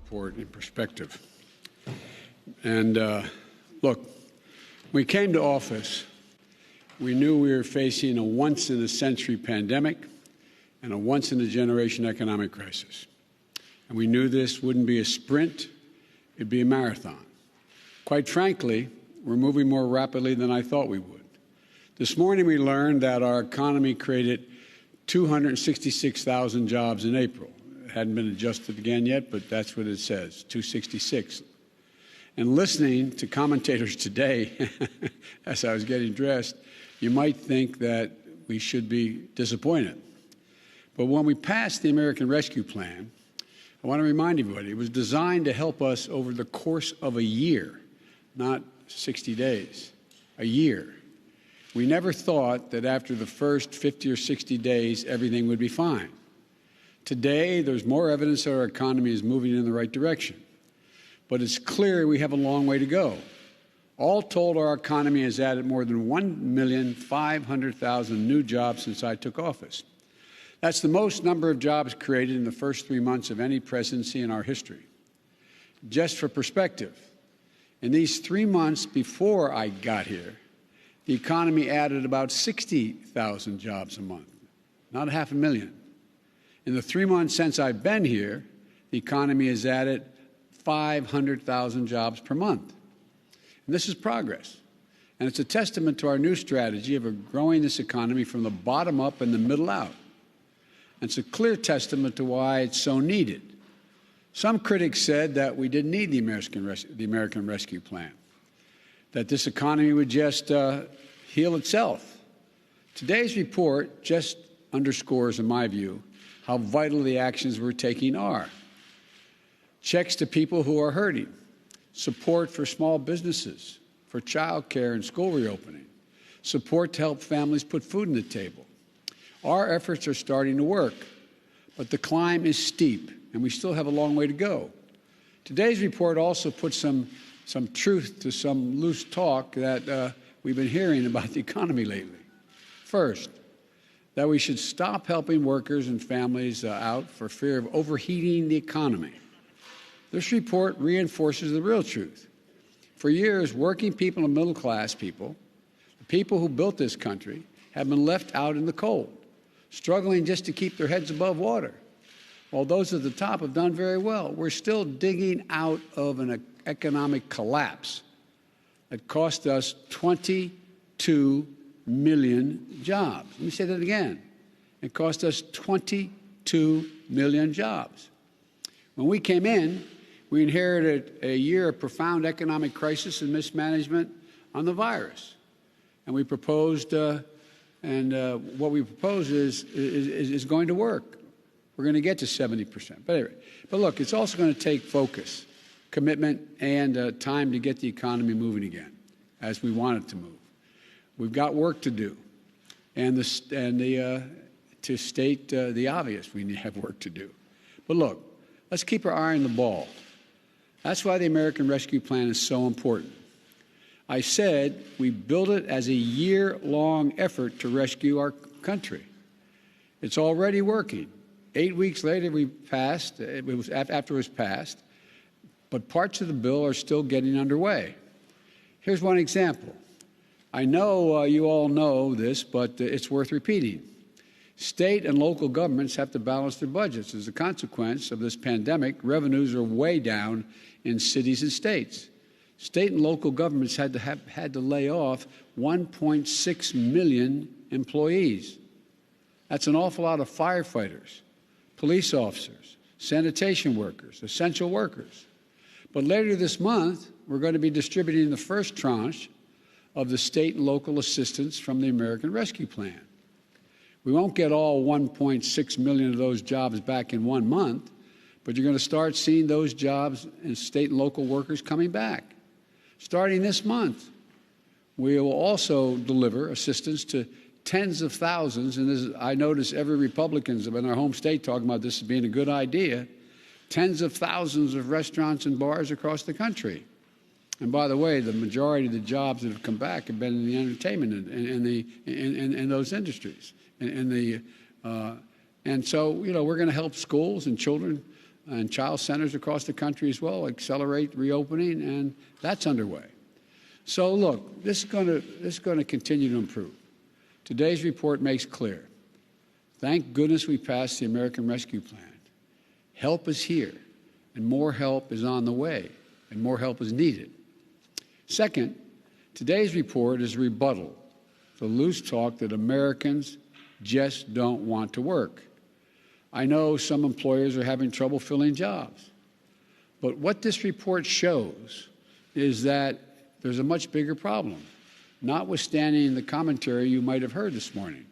report in perspective. And look, when we came to office, we knew we were facing a once-in-a-century pandemic and a once-in-a-generation economic crisis. And we knew this wouldn't be a sprint, it'd be a marathon. Quite frankly, we're moving more rapidly than I thought we would. This morning we learned that our economy created 266,000 jobs in April. It hadn't been adjusted again yet, but that's what it says, 266. And listening to commentators today, as I was getting dressed, you might think that we should be disappointed. But when we passed the American Rescue Plan, I want to remind everybody, it was designed to help us over the course of a year, not 60 days, a year. We never thought that after the first 50 or 60 days, everything would be fine. Today, there's more evidence that our economy is moving in the right direction. But it's clear we have a long way to go. All told, our economy has added more than 1,500,000 new jobs since I took office. That's the most number of jobs created in the first 3 months of any presidency in our history. Just for perspective, in these 3 months before I got here, the economy added about 60,000 jobs a month, not 500,000. In the 3 months since I've been here, the economy has added 500,000 jobs per month. And this is progress. And it's a testament to our new strategy of growing this economy from the bottom up and the middle out. And it's a clear testament to why it's so needed. Some critics said that we didn't need the American Rescue Plan, that this economy would just heal itself. Today's report just underscores, in my view, how vital the actions we're taking are. Checks to people who are hurting, support for small businesses, for child care and school reopening, support to help families put food on the table. Our efforts are starting to work, but the climb is steep, and we still have a long way to go. Today's report also puts some truth to some loose talk that we've been hearing about the economy lately. First, that we should stop helping workers and families out for fear of overheating the economy. This report reinforces the real truth. For years, working people and middle-class people, the people who built this country, have been left out in the cold, struggling just to keep their heads above water. While those at the top have done very well, we're still digging out of an economic collapse that cost us 22 million jobs. Let me say that again. It cost us 22 million jobs. When we came in, we inherited a year of profound economic crisis and mismanagement on the virus. And we proposed, what we propose is going to work. We're going to get to 70%. But anyway, look, it's also going to take focus, commitment, and time to get the economy moving again, as we want it to move. We've got work to do, to state the obvious, we have work to do. But look, let's keep our eye on the ball. That's why the American Rescue Plan is so important. I said we built it as a year-long effort to rescue our country. It's already working. 8 weeks later, we passed. After it was passed, but parts of the bill are still getting underway. Here's one example. I know you all know this, but it's worth repeating. State and local governments have to balance their budgets. As a consequence of this pandemic, revenues are way down in cities and states. State and local governments had to lay off 1.6 million employees. That's an awful lot of firefighters, police officers, sanitation workers, essential workers. But later this month, we're going to be distributing the first tranche of the state and local assistance from the American Rescue Plan. We won't get all 1.6 million of those jobs back in 1 month, but you're going to start seeing those jobs and state and local workers coming back. Starting this month, we will also deliver assistance to tens of thousands, and this, I notice every Republican in our home state talking about this as being a good idea, tens of thousands of restaurants and bars across the country. And by the way, the majority of the jobs that have come back have been in the entertainment and in those industries. And so, we're going to help schools and children and child centers across the country as well, accelerate reopening, and that's underway. So look, this is going to continue to improve. Today's report makes clear. Thank goodness we passed the American Rescue Plan. Help is here, and more help is on the way, and more help is needed. Second, today's report is a rebuttal to loose talk that Americans just don't want to work. I know some employers are having trouble filling jobs, but what this report shows is that there's a much bigger problem, notwithstanding the commentary you might have heard this morning.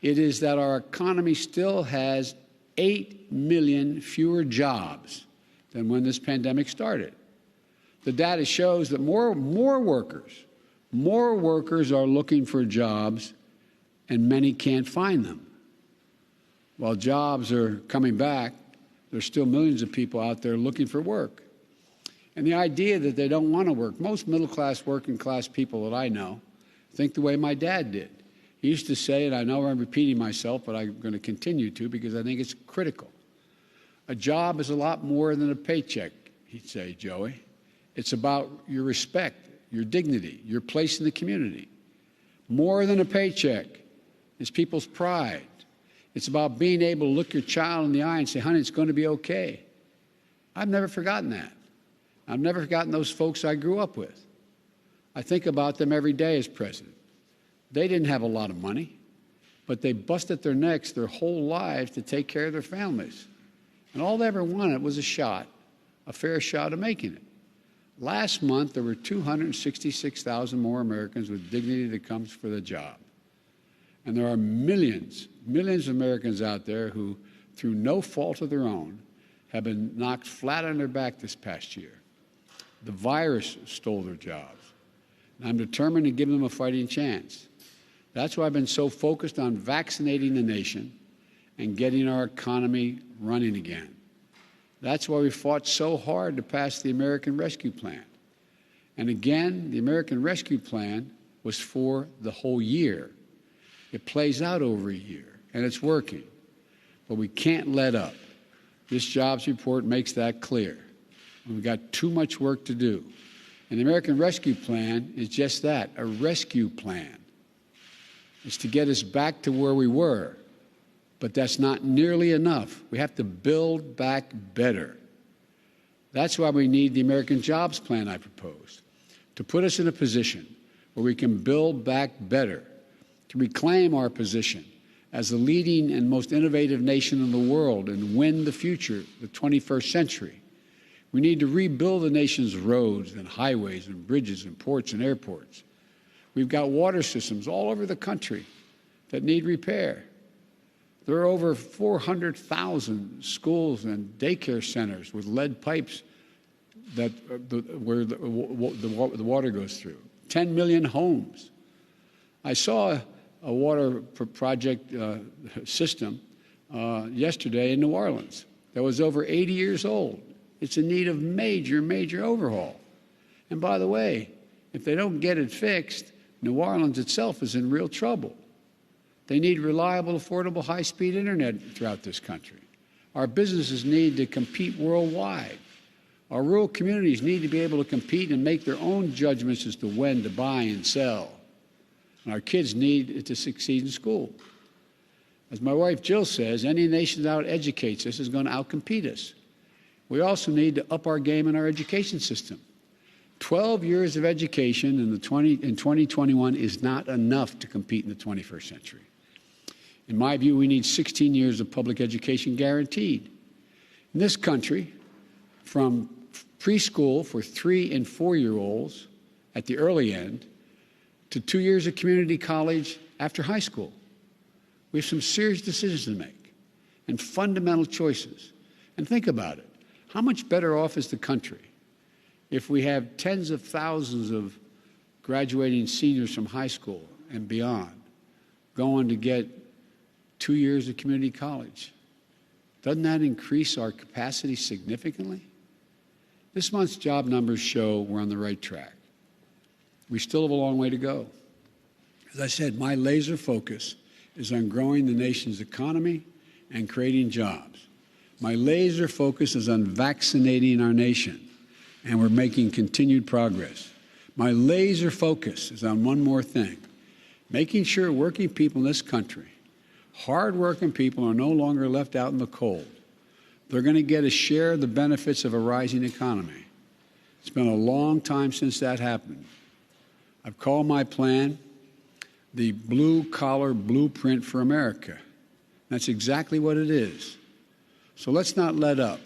It is that our economy still has 8 million fewer jobs than when this pandemic started. The data shows that more workers are looking for jobs, and many can't find them. While jobs are coming back, there's still millions of people out there looking for work. And the idea that they don't want to work, most middle-class, working-class people that I know think the way my dad did. He used to say, and I know I'm repeating myself, but I'm going to continue to because I think it's critical. A job is a lot more than a paycheck, he'd say, Joey. It's about your respect, your dignity, your place in the community. More than a paycheck is people's pride. It's about being able to look your child in the eye and say, honey, it's going to be okay. I've never forgotten that. I've never forgotten those folks I grew up with. I think about them every day as president. They didn't have a lot of money, but they busted their necks their whole lives to take care of their families. And all they ever wanted was a shot, a fair shot of making it. Last month, there were 266,000 more Americans with dignity that comes for the job. And there are millions of Americans out there who, through no fault of their own, have been knocked flat on their back this past year. The virus stole their jobs. And I'm determined to give them a fighting chance. That's why I've been so focused on vaccinating the nation and getting our economy running again. That's why we fought so hard to pass the American Rescue Plan. And again, the American Rescue Plan was for the whole year. It plays out over a year, and it's working. But we can't let up. This jobs report makes that clear. We've got too much work to do. And the American Rescue Plan is just that, a rescue plan. It's to get us back to where we were. But that's not nearly enough. We have to build back better. That's why we need the American Jobs Plan I proposed, to put us in a position where we can build back better, to reclaim our position as the leading and most innovative nation in the world and win the future, the 21st century. We need to rebuild the nation's roads and highways and bridges and ports and airports. We've got water systems all over the country that need repair. There are over 400,000 schools and daycare centers with lead pipes where the water goes through. 10 million homes. I saw a water project system yesterday in New Orleans that was over 80 years old. It's in need of major overhaul. And by the way, if they don't get it fixed, New Orleans itself is in real trouble. They need reliable, affordable, high-speed internet throughout this country. Our businesses need to compete worldwide. Our rural communities need to be able to compete and make their own judgments as to when to buy and sell. And our kids need to succeed in school. As my wife Jill says, any nation that out-educates us is going to outcompete us. We also need to up our game in our education system. 12 years of education in 2021 is not enough to compete in the 21st century. In my view, we need 16 years of public education guaranteed. In this country, from preschool for 3- and 4-year-olds at the early end to 2 years of community college after high school, we have some serious decisions to make and fundamental choices. And think about it. How much better off is the country if we have tens of thousands of graduating seniors from high school and beyond going to get 2 years of community college? Doesn't that increase our capacity significantly? This month's job numbers show we're on the right track. We still have a long way to go. As I said, my laser focus is on growing the nation's economy and creating jobs. My laser focus is on vaccinating our nation, and we're making continued progress. My laser focus is on one more thing, making sure working people in this country, hard-working people, are no longer left out in the cold. They're going to get a share of the benefits of a rising economy. It's been a long time since that happened. I've called my plan the blue-collar blueprint for America. That's exactly what it is. So let's not let up.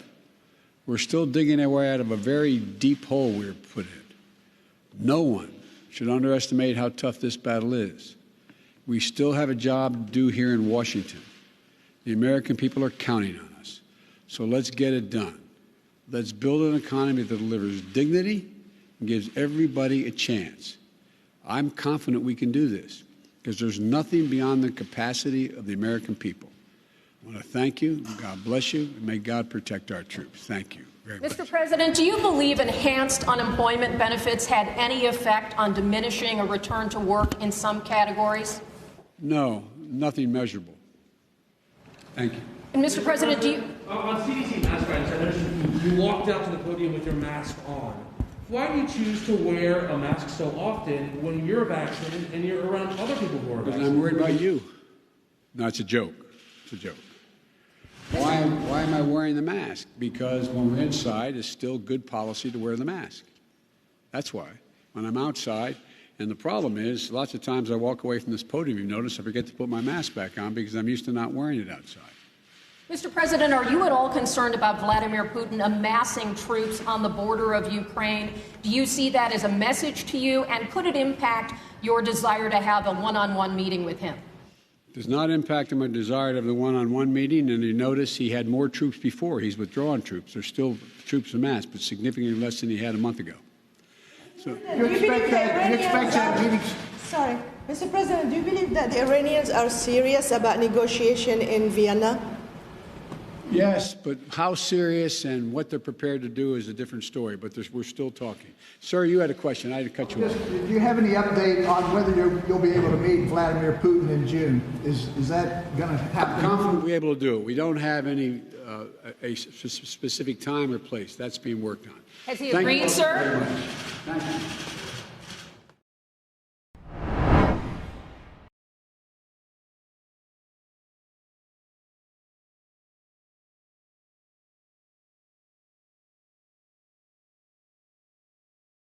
We're still digging our way out of a very deep hole we were put in. No one should underestimate how tough this battle is. We still have a job to do here in Washington. The American people are counting on us. So let's get it done. Let's build an economy that delivers dignity and gives everybody a chance. I'm confident we can do this because there's nothing beyond the capacity of the American people. I want to thank you. God bless you. And may God protect our troops. Thank you very much. Mr. President, do you believe enhanced unemployment benefits had any effect on diminishing a return to work in some categories? No, nothing measurable. Thank you. And Mr. President, do you... On CDC mask guidance, I noticed you walked out to the podium with your mask on. Why do you choose to wear a mask so often when you're vaccinated and you're around other people who are vaccinated? Because I'm worried about you. No, it's a joke. It's a joke. Why am I wearing the mask? Because when we're inside, it's still good policy to wear the mask. That's why. When I'm outside, and the problem is, lots of times I walk away from this podium, you notice, I forget to put my mask back on because I'm used to not wearing it outside. Mr. President, are you at all concerned about Vladimir Putin amassing troops on the border of Ukraine? Do you see that as a message to you, and could it impact your desire to have a one-on-one meeting with him? It does not impact my desire to have the one-on-one meeting, and you notice he had more troops before. He's withdrawn troops. There's still troops amassed, but significantly less than he had a month ago. So you expect that meeting? Sorry. Mr. President, do you believe that the Iranians are serious about negotiation in Vienna? yes, but how serious and what they're prepared to do is a different story, but we're still talking. Sir, you had a question. I had to cut you off. Do you have any update on whether you'll be able to meet Vladimir Putin in June? Is that going to happen? I'm confident we'll be able to do it. We don't have any a specific time or place. That's being worked on. Has he agreed, sir? Thank you.